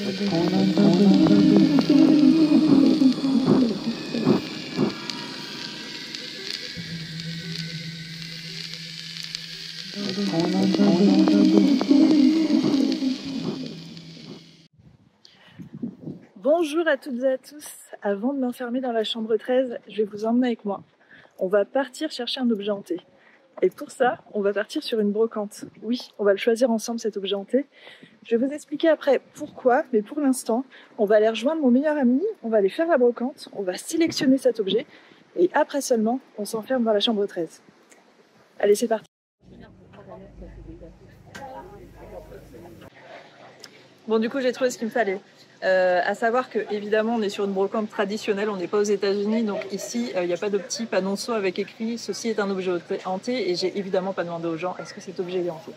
Bonjour à toutes et à tous. Avant de m'enfermer dans la chambre 13, je vais vous emmener avec moi. On va partir chercher un objet hanté. Et pour ça, on va partir sur une brocante. Oui, on va le choisir ensemble cet objet hanté. Je vais vous expliquer après pourquoi, mais pour l'instant, on va aller rejoindre mon meilleur ami, on va aller faire la brocante, on va sélectionner cet objet, et après seulement, on s'enferme dans la chambre 13. Allez, c'est parti. Bon, du coup, j'ai trouvé ce qu'il me fallait. À savoir que, évidemment, on est sur une brocante traditionnelle, on n'est pas aux États-Unis, donc ici, il n'y a pas de petit panonceau avec écrit « Ceci est un objet hanté » et j'ai évidemment pas demandé aux gens « Est-ce que cet objet est hanté ?»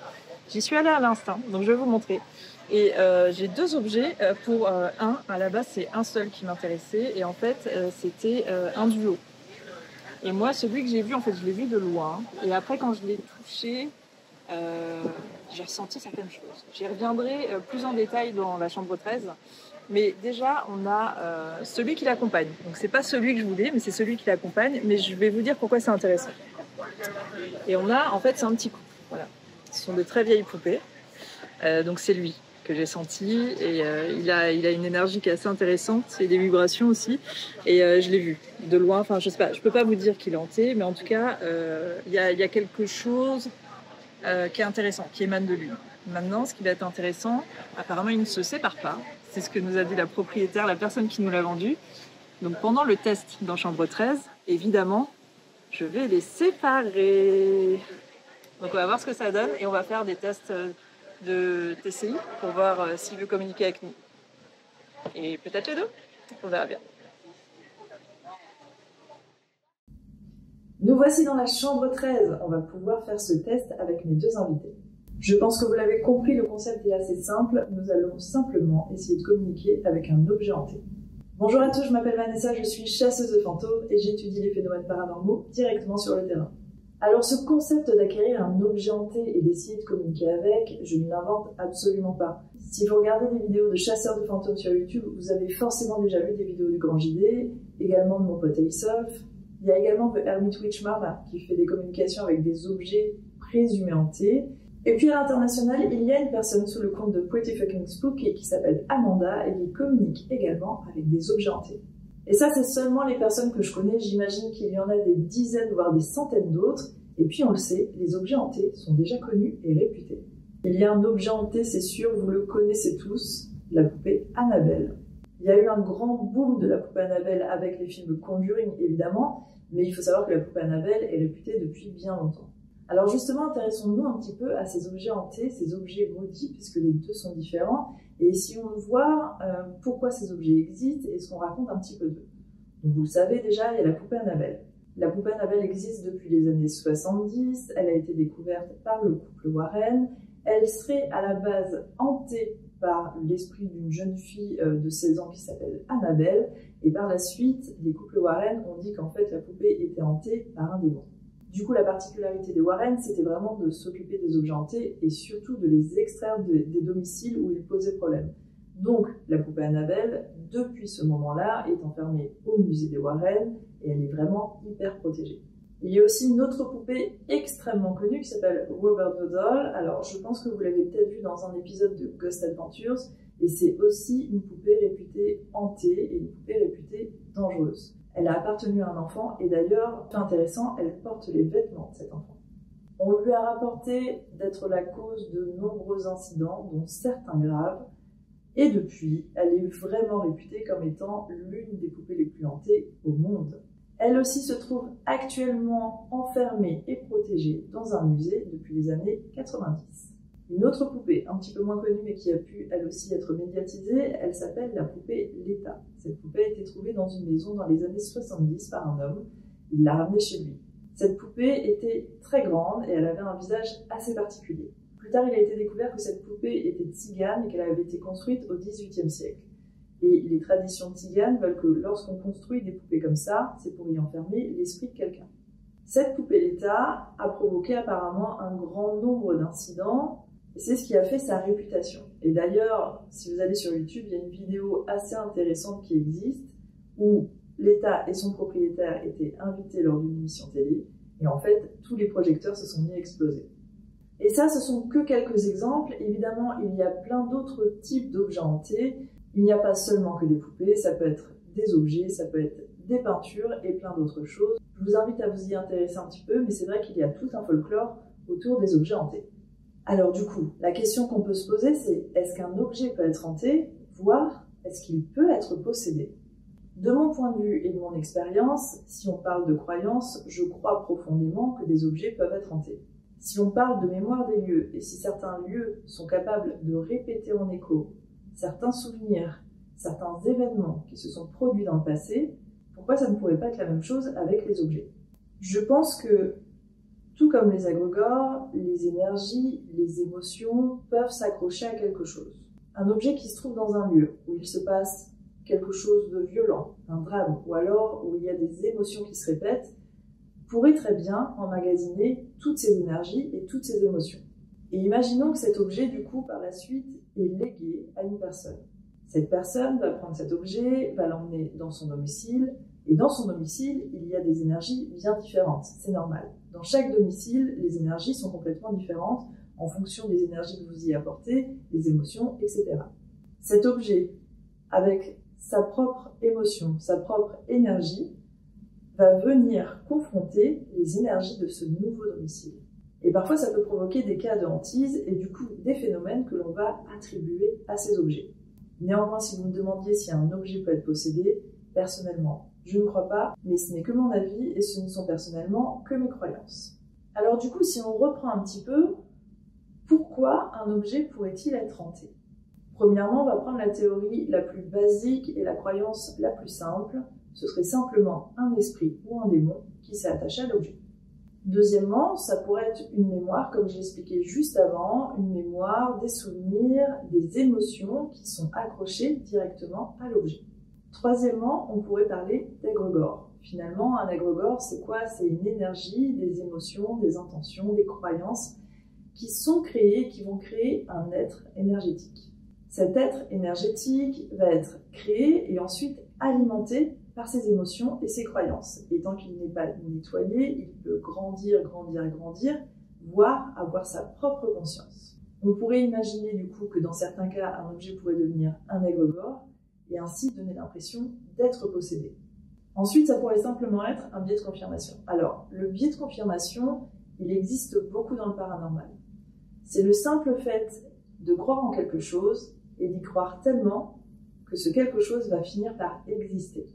J'y suis allée à l'instinct, donc je vais vous montrer. Et j'ai deux objets. Pour à la base, c'est un seul qui m'intéressait, et en fait, c'était un duo. Et moi, celui que j'ai vu, en fait, je l'ai vu de loin, et après, quand je l'ai touché, j'ai ressenti certaines choses. J'y reviendrai plus en détail dans la chambre 13. Mais déjà, on a celui qui l'accompagne. Donc, c'est pas celui que je voulais, mais c'est celui qui l'accompagne. Mais je vais vous dire pourquoi c'est intéressant. Et on a, en fait, c'est un petit couple. Voilà. Ce sont de très vieilles poupées. Donc, c'est lui que j'ai senti. Et il a une énergie qui est assez intéressante. Et des vibrations aussi. Et je l'ai vu de loin. Enfin, je sais pas. Je peux pas vous dire qu'il est hanté. Mais en tout cas, il y a quelque chose qui est intéressant, qui émane de lui. Maintenant, ce qui va être intéressant, apparemment, il ne se sépare pas. C'est ce que nous a dit la propriétaire, la personne qui nous l'a vendu. Donc pendant le test dans chambre 13, évidemment, je vais les séparer. Donc on va voir ce que ça donne et on va faire des tests de TCI pour voir s'il veut communiquer avec nous. Et peut-être les deux, on verra bien. Nous voici dans la chambre 13. On va pouvoir faire ce test avec mes deux invités. Je pense que vous l'avez compris, le concept est assez simple. Nous allons simplement essayer de communiquer avec un objet hanté. Bonjour à tous, je m'appelle Vanessa, je suis chasseuse de fantômes et j'étudie les phénomènes paranormaux directement sur le terrain. Alors ce concept d'acquérir un objet hanté et d'essayer de communiquer avec, je ne l'invente absolument pas. Si vous regardez des vidéos de chasseurs de fantômes sur YouTube, vous avez forcément déjà vu des vidéos du Grand JD, également de mon pote Aesop. Il y a également The Hermit Witch Mom qui fait des communications avec des objets présumés hantés. Et puis à l'international, il y a une personne sous le compte de Pretty Fucking Spooky qui s'appelle Amanda et qui communique également avec des objets hantés. Et ça, c'est seulement les personnes que je connais. J'imagine qu'il y en a des dizaines, voire des centaines d'autres. Et puis on le sait, les objets hantés sont déjà connus et réputés. Il y a un objet hanté, c'est sûr, vous le connaissez tous, la poupée Annabelle. Il y a eu un grand boom de la poupée Annabelle avec les films Conjuring, évidemment, mais il faut savoir que la poupée Annabelle est réputée depuis bien longtemps. Alors justement, intéressons-nous un petit peu à ces objets hantés, ces objets maudits, puisque les deux sont différents, et essayons de voir pourquoi ces objets existent et ce qu'on raconte un petit peu d'eux. Donc vous le savez déjà, il y a la poupée Annabelle. La poupée Annabelle existe depuis les années 70, elle a été découverte par le couple Warren, elle serait à la base hantée par l'esprit d'une jeune fille de 16 ans qui s'appelle Annabelle, et par la suite, les couples Warren ont dit qu'en fait la poupée était hantée par un démon. Du coup, la particularité des Warren, c'était vraiment de s'occuper des objets hantés et surtout de les extraire des domiciles où ils posaient problème. Donc, la poupée Annabelle, depuis ce moment-là, est enfermée au musée des Warren et elle est vraiment hyper protégée. Il y a aussi une autre poupée extrêmement connue qui s'appelle Robert the Doll. Alors, je pense que vous l'avez peut-être vu dans un épisode de Ghost Adventures et c'est aussi une poupée réputée hantée et une poupée réputée dangereuse. Elle a appartenu à un enfant et d'ailleurs, fait intéressant, elle porte les vêtements de cet enfant. On lui a rapporté d'être la cause de nombreux incidents, dont certains graves, et depuis, elle est vraiment réputée comme étant l'une des poupées les plus hantées au monde. Elle aussi se trouve actuellement enfermée et protégée dans un musée depuis les années 90. Une autre poupée, un petit peu moins connue mais qui a pu elle aussi être médiatisée, elle s'appelle la poupée Leta. Cette poupée a été trouvée dans une maison dans les années 70 par un homme. Il l'a ramenée chez lui. Cette poupée était très grande et elle avait un visage assez particulier. Plus tard, il a été découvert que cette poupée était tzigane et qu'elle avait été construite au XVIIIe siècle. Et les traditions tziganes veulent que lorsqu'on construit des poupées comme ça, c'est pour y enfermer l'esprit de quelqu'un. Cette poupée Leta a provoqué apparemment un grand nombre d'incidents Et c'est ce qui a fait sa réputation. Et d'ailleurs, si vous allez sur YouTube, il y a une vidéo assez intéressante qui existe où l'État et son propriétaire étaient invités lors d'une émission télé et en fait, tous les projecteurs se sont mis à exploser. Et ça, ce sont que quelques exemples. Évidemment, il y a plein d'autres types d'objets hantés. Il n'y a pas seulement que des poupées, ça peut être des objets, ça peut être des peintures et plein d'autres choses. Je vous invite à vous y intéresser un petit peu, mais c'est vrai qu'il y a tout un folklore autour des objets hantés. Alors du coup, la question qu'on peut se poser, c'est est-ce qu'un objet peut être hanté, voire est-ce qu'il peut être possédé? De mon point de vue et de mon expérience, si on parle de croyance, je crois profondément que des objets peuvent être hantés. Si on parle de mémoire des lieux, et si certains lieux sont capables de répéter en écho certains souvenirs, certains événements qui se sont produits dans le passé, pourquoi ça ne pourrait pas être la même chose avec les objets? Je pense que, tout comme les égrégores, les énergies, les émotions peuvent s'accrocher à quelque chose. Un objet qui se trouve dans un lieu où il se passe quelque chose de violent, un drame, ou alors où il y a des émotions qui se répètent, pourrait très bien emmagasiner toutes ces énergies et toutes ces émotions. Et imaginons que cet objet, du coup, par la suite, est légué à une personne. Cette personne va prendre cet objet, va l'emmener dans son domicile, et dans son domicile, il y a des énergies bien différentes, c'est normal. Dans chaque domicile, les énergies sont complètement différentes en fonction des énergies que vous y apportez, des émotions, etc. Cet objet, avec sa propre émotion, sa propre énergie, va venir confronter les énergies de ce nouveau domicile. Et parfois, ça peut provoquer des cas de hantise et du coup des phénomènes que l'on va attribuer à ces objets. Néanmoins, si vous me demandiez si un objet peut être possédé, personnellement, je ne crois pas, mais ce n'est que mon avis et ce ne sont personnellement que mes croyances. Alors du coup, si on reprend un petit peu, pourquoi un objet pourrait-il être hanté? Premièrement, on va prendre la théorie la plus basique et la croyance la plus simple. Ce serait simplement un esprit ou un démon qui s'est attaché à l'objet. Deuxièmement, ça pourrait être une mémoire, comme j'ai expliqué juste avant, une mémoire, des souvenirs, des émotions qui sont accrochées directement à l'objet. Troisièmement, on pourrait parler d'égrégore. Finalement, un égrégore, c'est quoi? C'est une énergie, des émotions, des intentions, des croyances qui sont créées, qui vont créer un être énergétique. Cet être énergétique va être créé et ensuite alimenté par ses émotions et ses croyances. Et tant qu'il n'est pas nettoyé, il peut grandir, voire avoir sa propre conscience. On pourrait imaginer du coup que dans certains cas, un objet pourrait devenir un égrégore et ainsi donner l'impression d'être possédé. Ensuite, ça pourrait simplement être un biais de confirmation. Alors, le biais de confirmation, il existe beaucoup dans le paranormal. C'est le simple fait de croire en quelque chose et d'y croire tellement que ce quelque chose va finir par exister.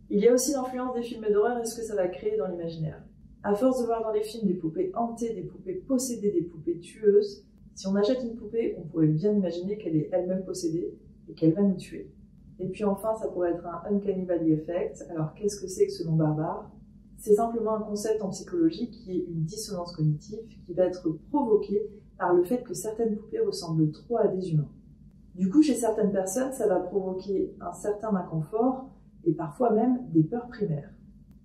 Il y a aussi l'influence des films d'horreur et ce que ça va créer dans l'imaginaire. À force de voir dans les films des poupées hantées, des poupées possédées, des poupées tueuses, si on achète une poupée, on pourrait bien imaginer qu'elle est elle-même possédée et qu'elle va nous tuer. Et puis enfin, ça pourrait être un Uncanny Valley Effect. Alors qu'est-ce que c'est que ce nom barbare? C'est simplement un concept en psychologie qui est une dissonance cognitive qui va être provoquée par le fait que certaines poupées ressemblent trop à des humains. Du coup, chez certaines personnes, ça va provoquer un certain inconfort et parfois même des peurs primaires.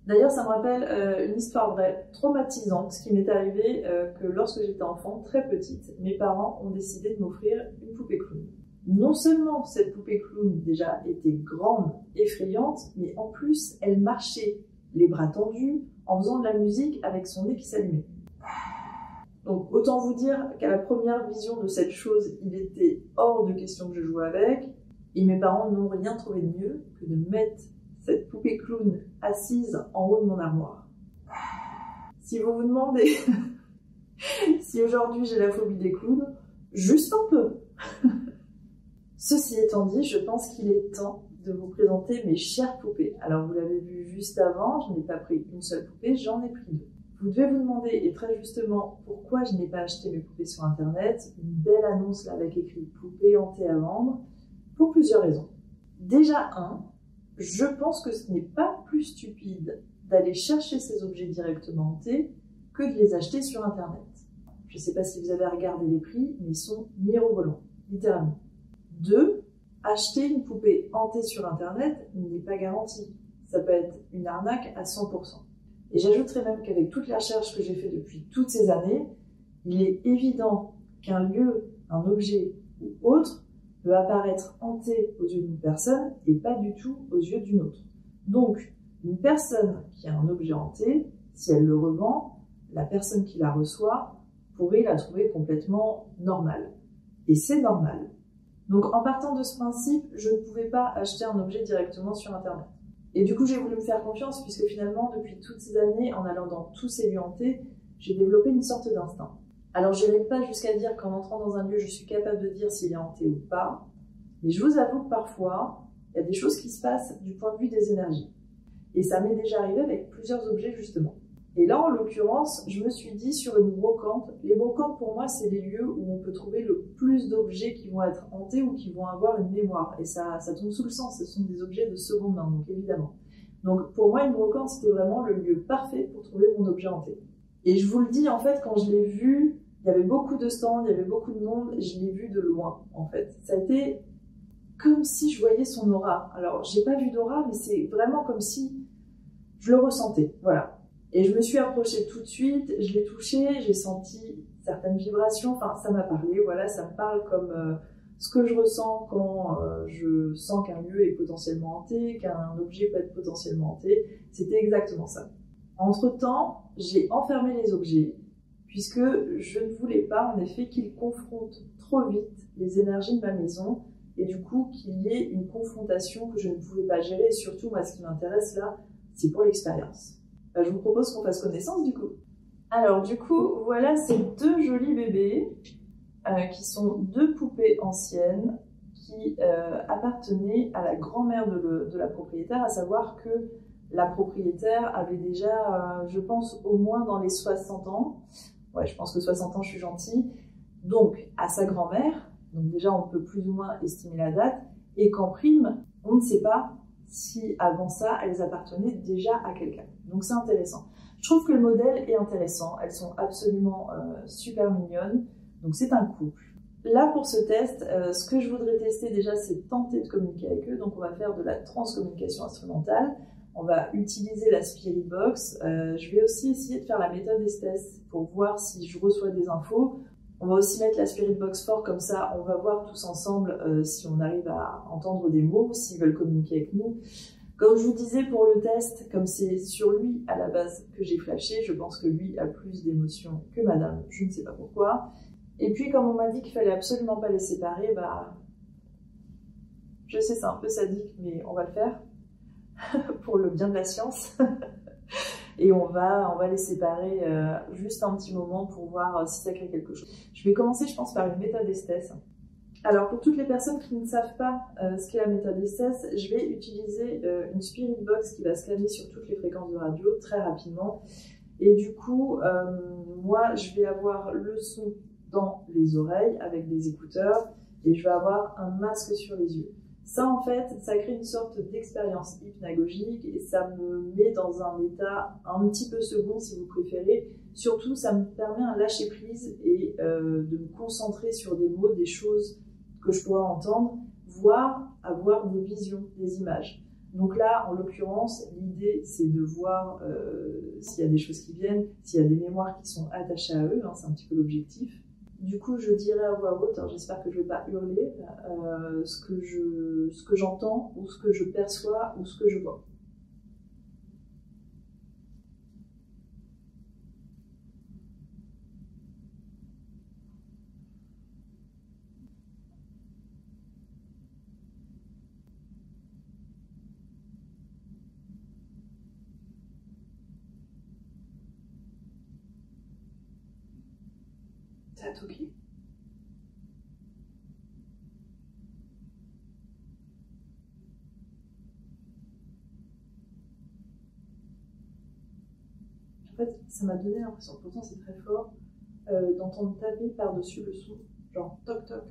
D'ailleurs, ça me rappelle une histoire vraie, traumatisante, qui m'est arrivée que lorsque j'étais enfant, très petite, mes parents ont décidé de m'offrir une poupée clown. Non seulement cette poupée clown déjà était grande, effrayante, mais en plus, elle marchait les bras tendus en faisant de la musique avec son nez qui s'allumait. Donc autant vous dire qu'à la première vision de cette chose, il était hors de question que je joue avec, et mes parents n'ont rien trouvé de mieux que de mettre cette poupée clown assise en haut de mon armoire. Si vous vous demandez si aujourd'hui j'ai la phobie des clowns, juste un peu. Ceci étant dit, je pense qu'il est temps de vous présenter mes chères poupées. Alors vous l'avez vu juste avant, je n'ai pas pris une seule poupée, j'en ai pris deux. Vous devez vous demander, et très justement, pourquoi je n'ai pas acheté mes poupées sur internet, une belle annonce là avec écrit « poupées hantées à vendre », pour plusieurs raisons. Déjà je pense que ce n'est pas plus stupide d'aller chercher ces objets directement hantés que de les acheter sur internet. Je ne sais pas si vous avez regardé les prix, mais ils sont mirobolants, littéralement. 2, acheter une poupée hantée sur internet n'est pas garanti. Ça peut être une arnaque à 100%. Et j'ajouterais même qu'avec toutes les recherches que j'ai faites depuis toutes ces années, il est évident qu'un lieu un objet ou autre peut apparaître hanté aux yeux d'une personne et pas du tout aux yeux d'une autre. Donc, une personne qui a un objet hanté, si elle le revend, la personne qui la reçoit pourrait la trouver complètement normale. Et c'est normal. Donc, en partant de ce principe, je ne pouvais pas acheter un objet directement sur Internet. Et du coup, j'ai voulu me faire confiance puisque finalement, depuis toutes ces années, en allant dans tous ces lieux hantés, j'ai développé une sorte d'instinct. Alors, je n'irai pas jusqu'à dire qu'en entrant dans un lieu, je suis capable de dire s'il est hanté ou pas. Mais je vous avoue que parfois, il y a des choses qui se passent du point de vue des énergies. Et ça m'est déjà arrivé avec plusieurs objets, justement. Et là, en l'occurrence, je me suis dit sur une brocante, les brocantes, pour moi, c'est les lieux où on peut trouver le plus d'objets qui vont être hantés ou qui vont avoir une mémoire. Et ça tombe sous le sens, ce sont des objets de seconde main, donc évidemment. Donc, pour moi, une brocante, c'était vraiment le lieu parfait pour trouver mon objet hanté. Et je vous le dis, en fait, quand je l'ai vu, il y avait beaucoup de stands, il y avait beaucoup de monde, et je l'ai vu de loin, en fait. Ça a été comme si je voyais son aura. Alors, j'ai pas vu d'aura, mais c'est vraiment comme si je le ressentais, voilà. Et je me suis approchée tout de suite, je l'ai touché, j'ai senti certaines vibrations, enfin ça m'a parlé, voilà, ça me parle comme ce que je ressens quand je sens qu'un lieu est potentiellement hanté, qu'un objet peut être potentiellement hanté, c'était exactement ça. Entre-temps, j'ai enfermé les objets, puisque je ne voulais pas en effet qu'ils confrontent trop vite les énergies de ma maison, et du coup qu'il y ait une confrontation que je ne pouvais pas gérer, et surtout moi ce qui m'intéresse là, c'est pour l'expérience. Je vous propose qu'on fasse connaissance du coup. Alors du coup, voilà ces deux jolis bébés qui sont deux poupées anciennes qui appartenaient à la grand-mère de la propriétaire, à savoir que la propriétaire avait déjà, je pense, au moins dans les 60 ans. Ouais, je pense que 60 ans, je suis gentille. Donc, à sa grand-mère, donc déjà on peut plus ou moins estimer la date, et qu'en prime, on ne sait pas si avant ça, elles appartenaient déjà à quelqu'un. Donc c'est intéressant. Je trouve que le modèle est intéressant. Elles sont absolument super mignonnes. Donc c'est un couple. Là pour ce test, ce que je voudrais tester déjà, c'est tenter de communiquer avec eux. Donc on va faire de la transcommunication instrumentale. On va utiliser la Spirit Box. Je vais aussi essayer de faire la méthode Estes pour voir si je reçois des infos. On va aussi mettre la Spirit Box fort, comme ça on va voir tous ensemble si on arrive à entendre des mots, s'ils veulent communiquer avec nous. Comme je vous disais pour le test, comme c'est sur lui à la base que j'ai flashé, je pense que lui a plus d'émotions que madame, je ne sais pas pourquoi. Et puis comme on m'a dit qu'il fallait absolument pas les séparer, bah je sais c'est un peu sadique mais on va le faire pour le bien de la science. Et on va les séparer juste un petit moment pour voir si ça crée quelque chose. Je vais commencer, je pense, par une méthode Estes. Alors, pour toutes les personnes qui ne savent pas ce qu'est la méthode Estes, je vais utiliser une Spirit Box qui va scanner sur toutes les fréquences de radio très rapidement. Et du coup, moi, je vais avoir le son dans les oreilles avec des écouteurs et je vais avoir un masque sur les yeux. Ça, en fait, ça crée une sorte d'expérience hypnagogique et ça me met dans un état un petit peu second, si vous préférez. Surtout, ça me permet un lâcher-prise et de me concentrer sur des mots, des choses que je pourrais entendre, voire avoir des visions, des images. Donc là, en l'occurrence, l'idée, c'est de voir s'il y a des choses qui viennent, s'il y a des mémoires qui sont attachées à eux, hein, c'est un petit peu l'objectif. Du coup, je dirais à voix haute, j'espère que je ne vais pas hurler, ce que j'entends, ou ce que je perçois, ou ce que je vois. T'as toqué ? En fait, ça m'a donné l'impression, pourtant c'est très fort, d'entendre taper par-dessus le son, genre toc toc.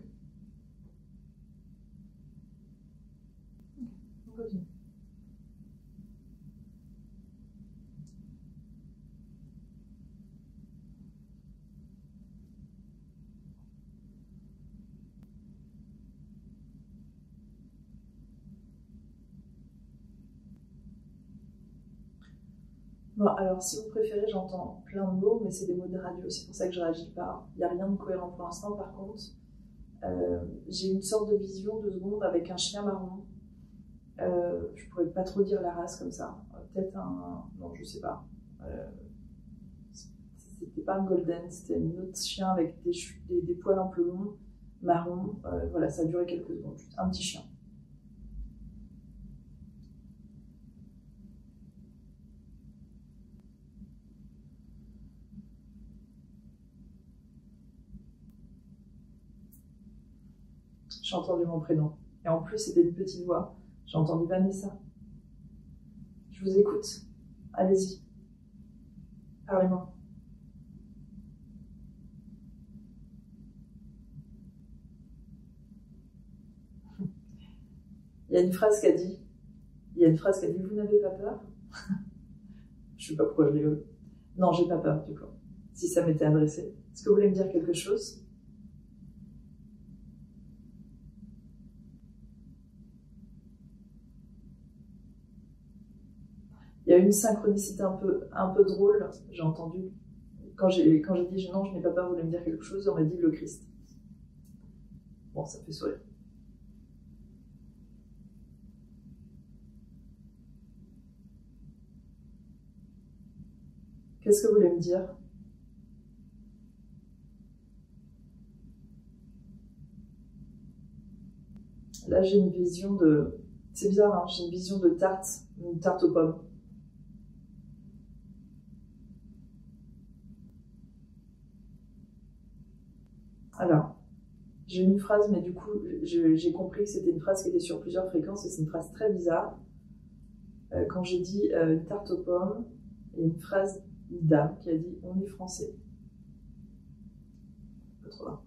On continue. Bon, alors si vous préférez, j'entends plein de mots, mais c'est des mots de radio, c'est pour ça que je réagis pas. Il n'y a rien de cohérent pour l'instant, par contre. J'ai une sorte de vision 2 secondes avec un chien marron. Je pourrais pas trop dire la race comme ça. Peut-être un... Non, je sais pas. C'était pas un golden, c'était un autre chien avec des poils un peu longs, marron. Voilà, ça a duré quelques secondes. Juste un petit chien. J'ai entendu mon prénom. Et en plus, c'était une petite voix. J'ai entendu Vanessa. Je vous écoute. Allez-y. Parlez-moi. Il y a une phrase qui a dit, vous n'avez pas peur? Je sais pas pourquoi je rigole. Non, j'ai pas peur, du coup. Si ça m'était adressé. Est-ce que vous voulez me dire quelque chose? Il y a eu une synchronicité un peu drôle, j'ai entendu. Quand j'ai dit non, je n'ai pas peur, vous voulez me dire quelque chose, on m'a dit le Christ. Bon, ça fait sourire. Qu'est-ce que vous voulez me dire? Là, j'ai une vision de... C'est bizarre, hein, j'ai une vision de tarte, une tarte aux pommes. Alors, j'ai une phrase, mais du coup, j'ai compris que c'était une phrase qui était sur plusieurs fréquences et c'est une phrase très bizarre. Quand j'ai dit une tarte aux pommes, il y a une phrase d'une dame qui a dit « on est français ». Pas trop là.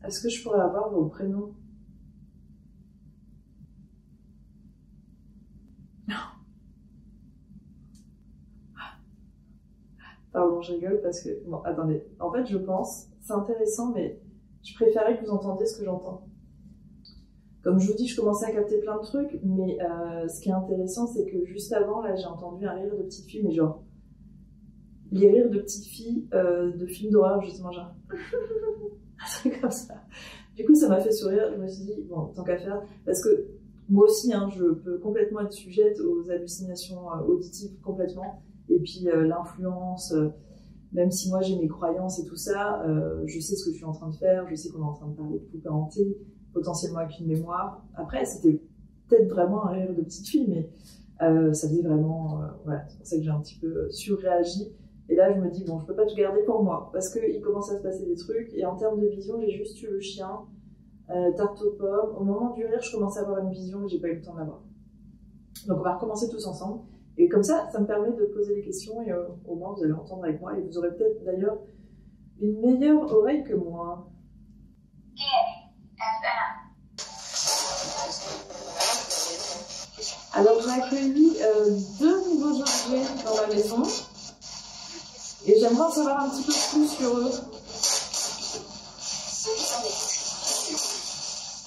Est-ce que je pourrais avoir vos prénoms? Pardon, je rigole parce que... Bon, attendez. En fait, je pense, c'est intéressant, mais je préférais que vous entendiez ce que j'entends. Comme je vous dis, je commençais à capter plein de trucs, mais ce qui est intéressant, c'est que juste avant, là, j'ai entendu un rire de petite fille, mais genre... Les rires de petites filles de films d'horreur, justement, genre... un truc comme ça. Du coup, ça m'a fait sourire. Je me suis dit, bon, tant qu'à faire, parce que moi aussi, hein, je peux complètement être sujette aux hallucinations auditives, complètement. Et puis l'influence, même si moi j'ai mes croyances et tout ça, je sais ce que je suis en train de faire, je sais qu'on est en train de parler de poupée hantée, potentiellement avec une mémoire. Après, c'était peut-être vraiment un rire de petite fille, mais ça faisait vraiment... voilà, c'est pour ça que j'ai un petit peu surréagi. Et là, je me dis, bon, je peux pas tout garder pour moi, parce qu'il commence à se passer des trucs, et en termes de vision, j'ai juste eu le chien, tarte aux pommes. Au moment du rire, je commençais à avoir une vision, mais j'ai pas eu le temps de l'avoir. Donc on va recommencer tous ensemble. Et comme ça me permet de poser les questions, et au moins vous allez entendre avec moi, et vous aurez peut-être d'ailleurs une meilleure oreille que moi. Alors j'ai accueilli 2 nouveaux objets dans la maison. Et j'aimerais en savoir un petit peu plus sur eux.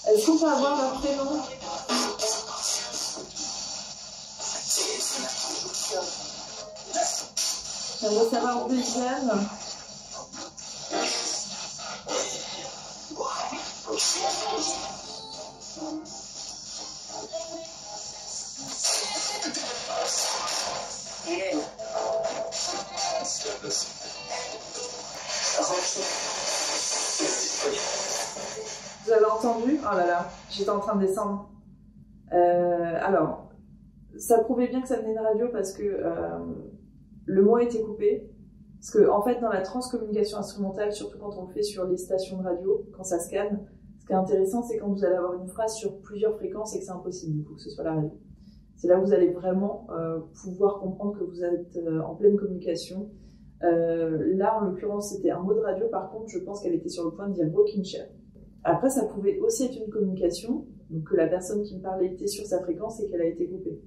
Est-ce qu'on peut avoir leur prénom? J'aimerais savoir d'où ils viennent. Vous avez entendu? Oh là là, j'étais en train de descendre. Alors, ça prouvait bien que ça venait de radio parce que le mot a été coupé. Parce que, en fait, dans la transcommunication instrumentale, surtout quand on le fait sur les stations de radio, quand ça scanne, ce qui est intéressant, c'est quand vous allez avoir une phrase sur plusieurs fréquences et que c'est impossible, du coup, que ce soit la radio. C'est là où vous allez vraiment pouvoir comprendre que vous êtes en pleine communication. Là, en l'occurrence, c'était un mot de radio. Par contre, je pense qu'elle était sur le point de dire rocking chair. Après, ça pouvait aussi être une communication, donc que la personne qui me parlait était sur sa fréquence et qu'elle a été coupée.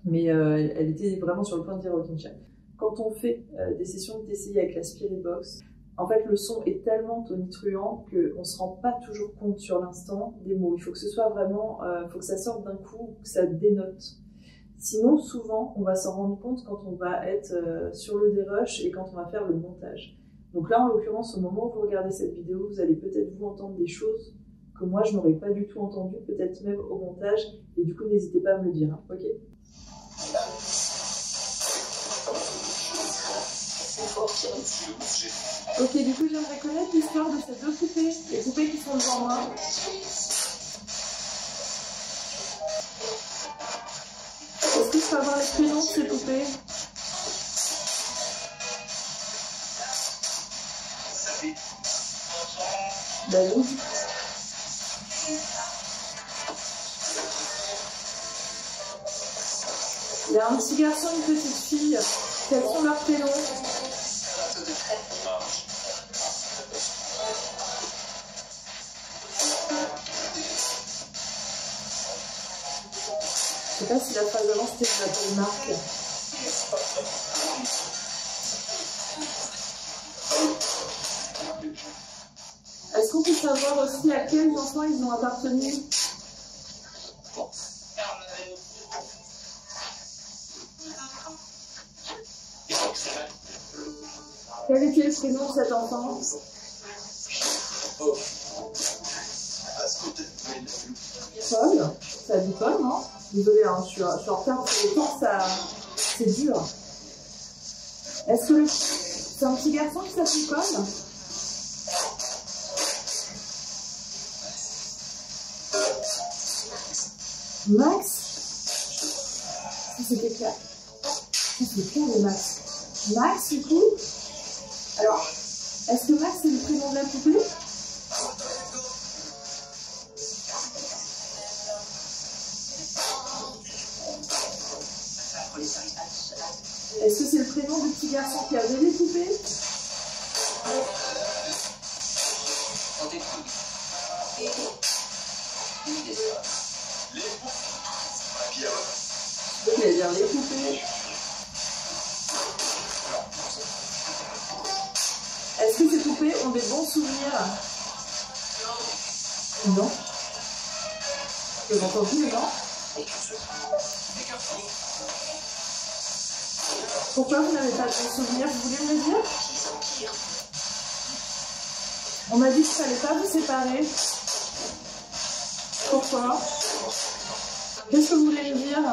Mais elle était vraiment sur le point de dire rocking chair. Quand on fait des sessions de TCI avec la Spirit Box, en fait, le son est tellement tonitruant qu'on ne se rend pas toujours compte sur l'instant des mots. Il faut que ce soit vraiment, faut que ça sorte d'un coup, que ça dénote. Sinon, souvent, on va s'en rendre compte quand on va être sur le dérush et quand on va faire le montage. Donc là, en l'occurrence, au moment où vous regardez cette vidéo, vous allez peut-être vous entendre des choses que moi, je n'aurais pas du tout entendues, peut-être même au montage, et du coup, n'hésitez pas à me le dire, hein, ok? Ok, du coup, j'aimerais connaître l'histoire de ces deux poupées, les poupées qui sont devant moi. Est-ce que je peux avoir les prénoms de ces poupées? David. Il y a un petit garçon et une petite fille. Quels sont leurs prénoms? Je sais pas si la phrase d'avant c'était je m'appelle Marc. Est-ce qu'on peut savoir aussi à quels enfants ils ont appartenu? Quel était le prénom de cet enfant? Paul. Ça dit Paul, non? Désolée, hein, je suis en retard sur le temps, c'est dur. Est-ce que c'est un petit garçon qui s'appelle Paul? Max? Ça c'était clair. Ça c'est clair le Max. Max du coup? Alors, est-ce que Max c'est le prénom de la poupée? Est-ce que c'est le prénom du petit garçon qui avait les poupées? Ok, dire les poupées. Est-ce que ces poupées ont des bons souvenirs? Non. J'ai entendu, non? Pourquoi vous n'avez pas de bons souvenirs? Vous voulez me le dire? On m'a dit qu'il ne fallait pas vous séparer. Pourquoi? Qu'est-ce que vous voulez me dire?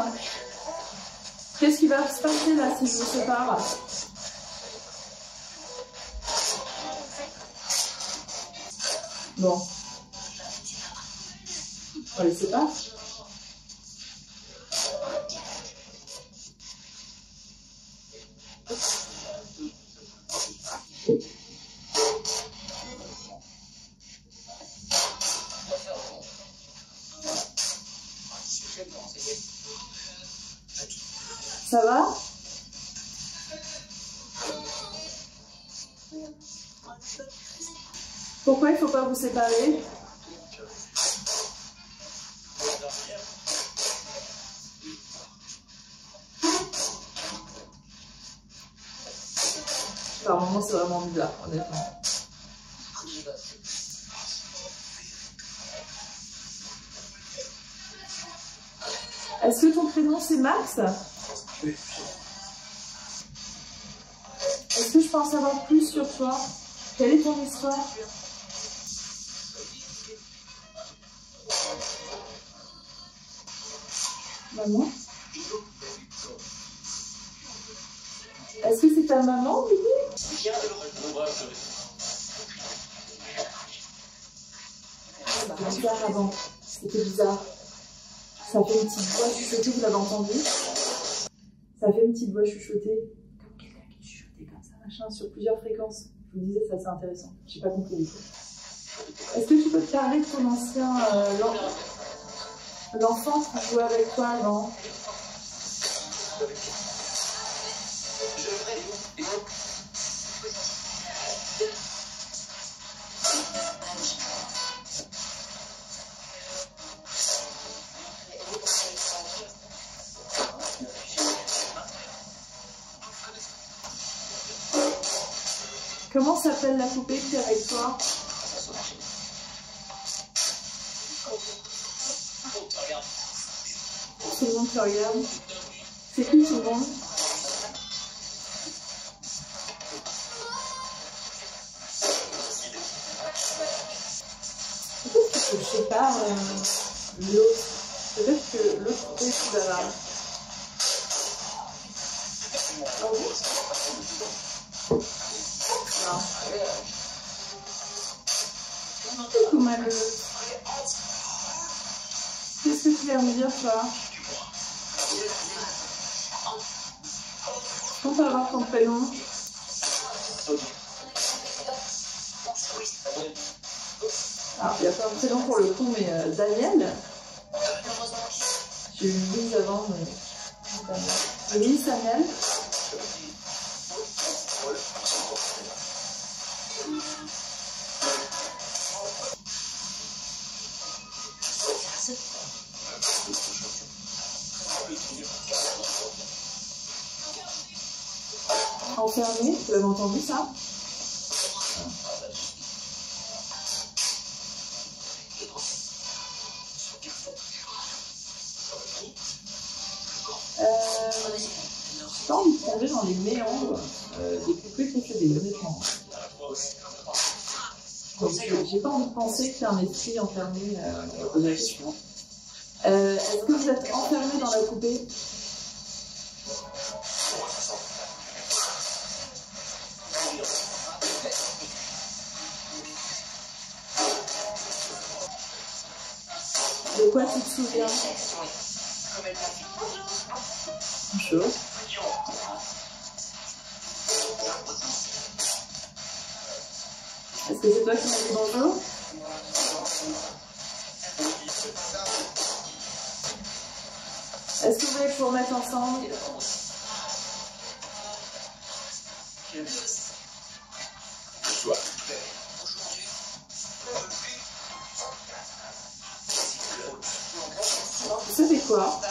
Qu'est-ce qui va se passer là si je vous sépare? Bon. On les sépare? Ça va? Pourquoi il ne faut pas vous séparer? Par moments, c'est vraiment bizarre, honnêtement. Est-ce que ton prénom c'est Max? Est-ce que je peux en savoir plus sur toi? Quelle est ton histoire? Maman? Est-ce que c'est ta maman, du coup? C'était bizarre avant. C'était bizarre. Ça fait une petite voix chuchotée, vous l'avez entendu? Ça fait une petite voix chuchotée, comme quelqu'un qui chuchotait comme ça, machin, sur plusieurs fréquences. Je vous disais, ça c'est intéressant. J'ai pas compris du tout. Est-ce que tu peux te parler de ton ancien l'enfant qui jouait avec toi avant? Comment s'appelle la poupée qui est avec toi? Tout le monde te regarde. C'est qui tout le monde? Peut-être que je sais pas l'autre. Peut-être que l'autre côté est plus bavard. Non. C'est tout malheureux. Qu'est-ce que tu viens me dire, toi? On peut avoir ton prénom? Alors, il n'y a pas un prénom pour le coup, mais Daniel. J'ai eu Louise avant, mais... Louise, Daniel. Enfermé, vous l'avez entendu ça? J'ai pas envie de tomber dans les méandres des poupées possédées, honnêtement. Donc, j'ai pas envie de penser qu'il y a un esprit enfermé dans la question. Est-ce que vous êtes enfermé dans la poupée? De quoi tu te souviens? Chaud. Est-ce que c'est toi qui m'as dit bonjour? Est-ce que vous voulez que je vous remette ensemble? Vous savez quoi?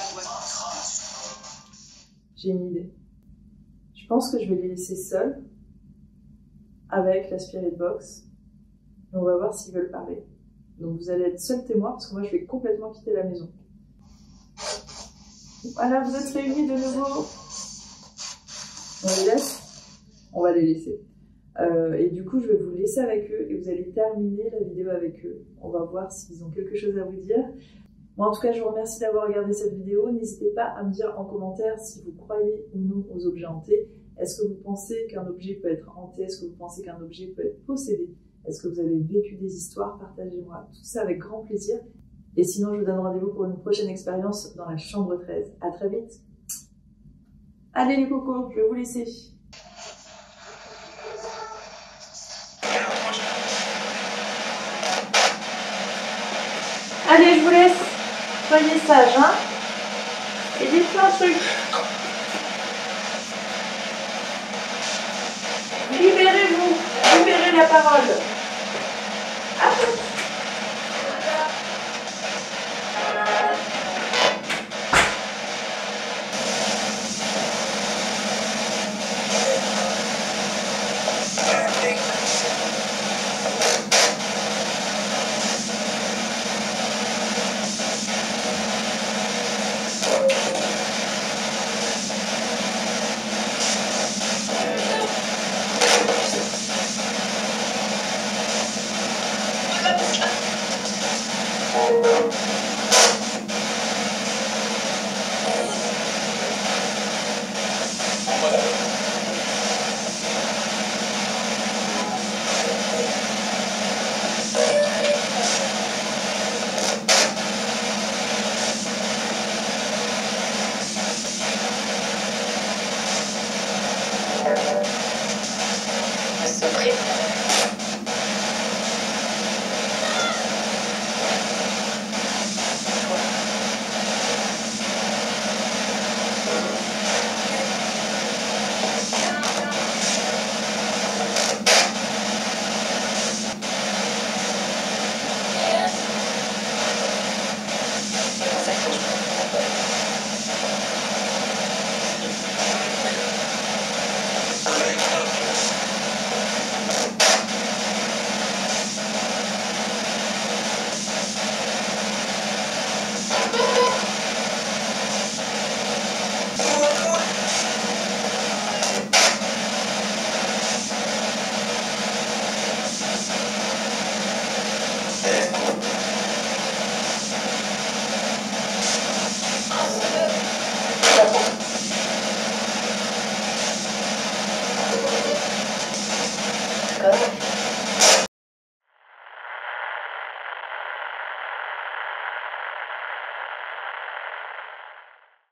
J'ai une idée. Je pense que je vais les laisser seuls avec la Spirit Box. Et on va voir s'ils veulent parler. Donc vous allez être seul témoin parce que moi je vais complètement quitter la maison. Voilà, vous êtes réunis de nouveau. On les laisse? On va les laisser. Et du coup, je vais vous laisser avec eux et vous allez terminer la vidéo avec eux. On va voir s'ils ont quelque chose à vous dire. Moi, en tout cas, je vous remercie d'avoir regardé cette vidéo. N'hésitez pas à me dire en commentaire si vous croyez ou non aux objets hantés. Est-ce que vous pensez qu'un objet peut être hanté? Est-ce que vous pensez qu'un objet peut être possédé? Est-ce que vous avez vécu des histoires? Partagez-moi tout ça avec grand plaisir. Et sinon, je vous donne rendez-vous pour une prochaine expérience dans la chambre 13. À très vite. Allez les cocos, je vais vous laisser. Allez, je vous laisse. Soyez sages, hein. Et dites-moi un truc. Libérez-vous. Libérez la parole. À tout. Se préparer.